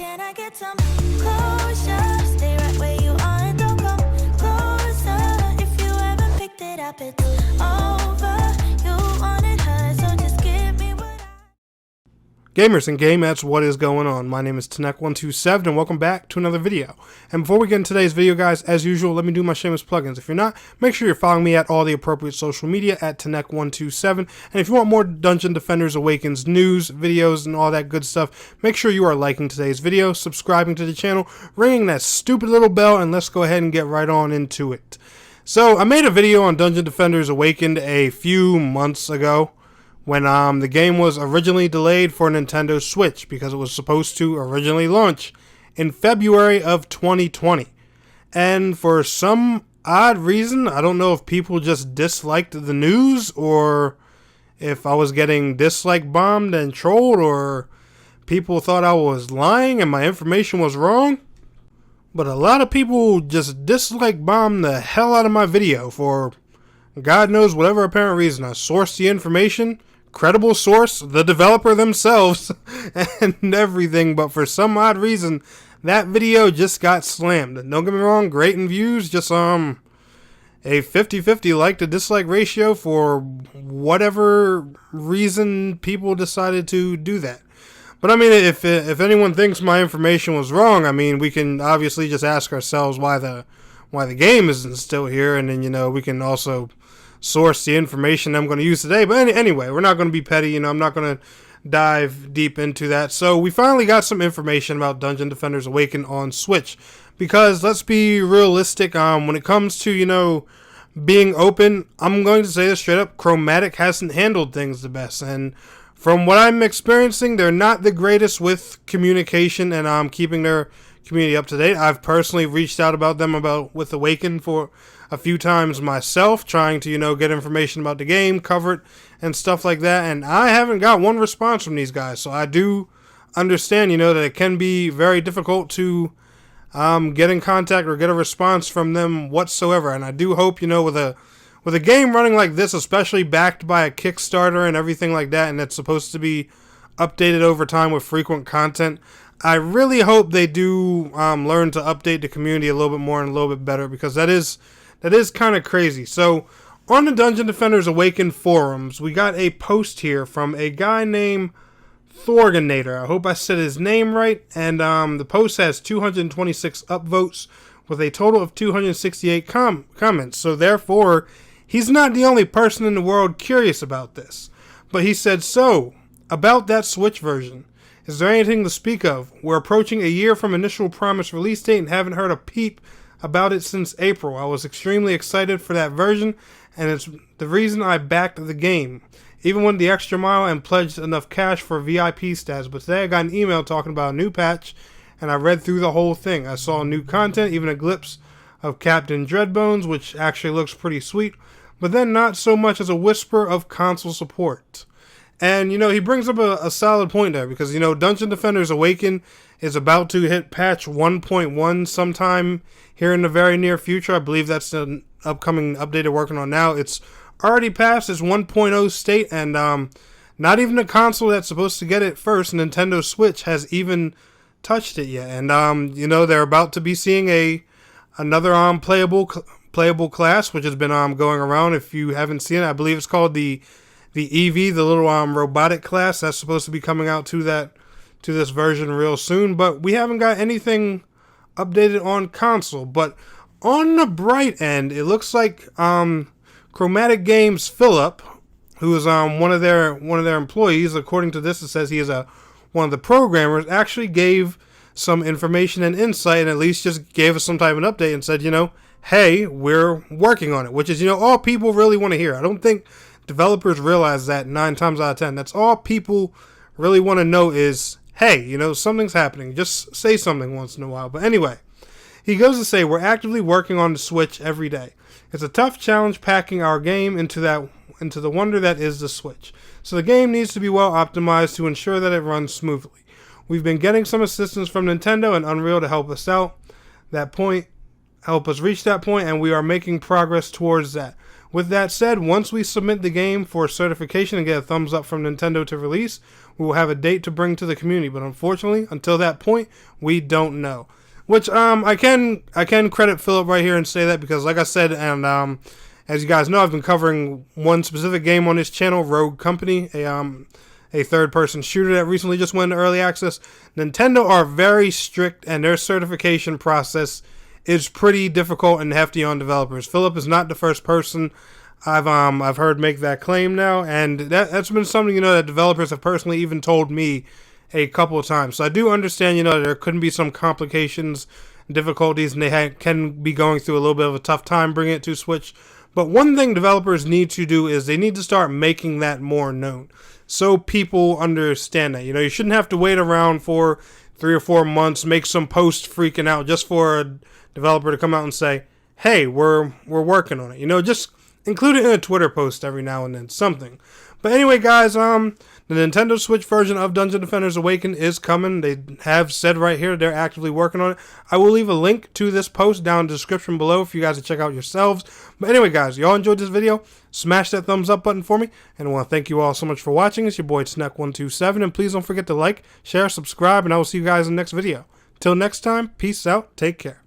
Can I get some closure? Stay right where you are and don't come closer. If you haven't picked it up, it's over. You wanted her, so just give me what I... Gamers and gamettes, what is going on? My name is Tenek127 and welcome back to another video. And before we get into today's video, guys, as usual, let me do my shameless plugins. If you're not, make sure you're following me at all the appropriate social media at Tenek127. And if you want more Dungeon Defenders Awakens news, videos, and all that good stuff, make sure you are liking today's video, subscribing to the channel, ringing that stupid little bell, and let's go ahead and get right on into it. So, I made a video on Dungeon Defenders Awakened a few months ago, when the game was originally delayed for Nintendo Switch because it was supposed to originally launch in February of 2020. And for some odd reason, I don't know if people just disliked the news or if I was getting dislike bombed and trolled or people thought I was lying and my information was wrong. But a lot of people just dislike bombed the hell out of my video for God knows whatever apparent reason. I sourced the information, credible source, the developer themselves, and everything, but for some odd reason, that video just got slammed. Don't get me wrong, great in views, just a 50-50 like to dislike ratio for whatever reason people decided to do that. But I mean, if anyone thinks my information was wrong, I mean, we can obviously just ask ourselves why the game isn't still here, and then, we can also source the information I'm going to use today. But anyway, we're not going to be petty, I'm not going to dive deep into that. So we finally got some information about Dungeon Defenders Awakened on Switch, because let's be realistic, when it comes to, being open, I'm going to say this straight up, Chromatic hasn't handled things the best, and from what I'm experiencing, they're not the greatest with communication and keeping their community up to date. I've personally reached out with Awakened for a few times myself, trying to, get information about the game, cover it, and stuff like that, and I haven't got one response from these guys, so I do understand, that it can be very difficult to get in contact or get a response from them whatsoever, and I do hope, with a game running like this, especially backed by a Kickstarter and everything like that, and it's supposed to be updated over time with frequent content, I really hope they do learn to update the community a little bit more and a little bit better, because that is kind of crazy. So, on the Dungeon Defenders Awakened forums, we got a post here from a guy named Thorganator. I hope I said his name right. And the post has 226 upvotes with a total of 268 comments. So, therefore, he's not the only person in the world curious about this. But he said, so, about that Switch version, is there anything to speak of? We're approaching a year from initial promised release date and haven't heard a peep about it since April. I was extremely excited for that version, and it's the reason I backed the game, even went the extra mile and pledged enough cash for VIP status. But today I got an email talking about a new patch, and I read through the whole thing. I saw new content, even a glimpse of Captain Dreadbones, which actually looks pretty sweet, but then not so much as a whisper of console support. And, he brings up a solid point there, because, Dungeon Defenders Awakened is about to hit patch 1.1 sometime here in the very near future. I believe that's the upcoming update they're working on now. It's already passed its 1.0 state, and not even the console that's supposed to get it first, Nintendo Switch, has even touched it yet. And, they're about to be seeing another playable class, which has been going around. If you haven't seen it, I believe it's called the EV, the little robotic class. That's supposed to be coming out to this version real soon, but we haven't got anything updated on console. But on the bright end, it looks like Chromatic Games Philip, who is one of their employees, according to this, it says he is one of the programmers, actually gave some information and insight, and at least just gave us some type of update and said, hey, we're working on it, which is, all people really want to hear. I don't think developers realize that 9 times out of 10. That's all people really want to know is, hey, something's happening. Just say something once in a while. But anyway, he goes to say, we're actively working on the Switch every day. It's a tough challenge packing our game into the wonder that is the Switch. So the game needs to be well optimized to ensure that it runs smoothly. We've been getting some assistance from Nintendo and Unreal to help us reach that point, and we are making progress towards that. With that said, once we submit the game for certification and get a thumbs up from Nintendo to release, we will have a date to bring to the community. But unfortunately, until that point, we don't know. Which I can credit Philip right here and say that, because like I said, and as you guys know, I've been covering one specific game on this channel, Rogue Company, a third-person shooter that recently just went into early access. Nintendo are very strict, and their certification process is pretty difficult and hefty on developers. Philip is not the first person I've heard make that claim now, and that's been something, that developers have personally even told me a couple of times. So I do understand, there couldn't be some complications, difficulties, and they can be going through a little bit of a tough time bringing it to Switch. But one thing developers need to do is they need to start making that more known, so people understand that. You shouldn't have to wait around for 3 or 4 months, make some post freaking out just for a developer to come out and say, hey, we're working on it. Just include it in a Twitter post every now and then, something. But anyway, guys, the Nintendo Switch version of Dungeon Defenders Awakened is coming. They have said right here they're actively working on it. I will leave a link to this post down in the description below for you guys to check out yourselves. But anyway, guys, y'all enjoyed this video? Smash that thumbs up button for me. And I want to thank you all so much for watching. It's your boy, Snack127. And please don't forget to like, share, subscribe, and I will see you guys in the next video. Till next time, peace out. Take care.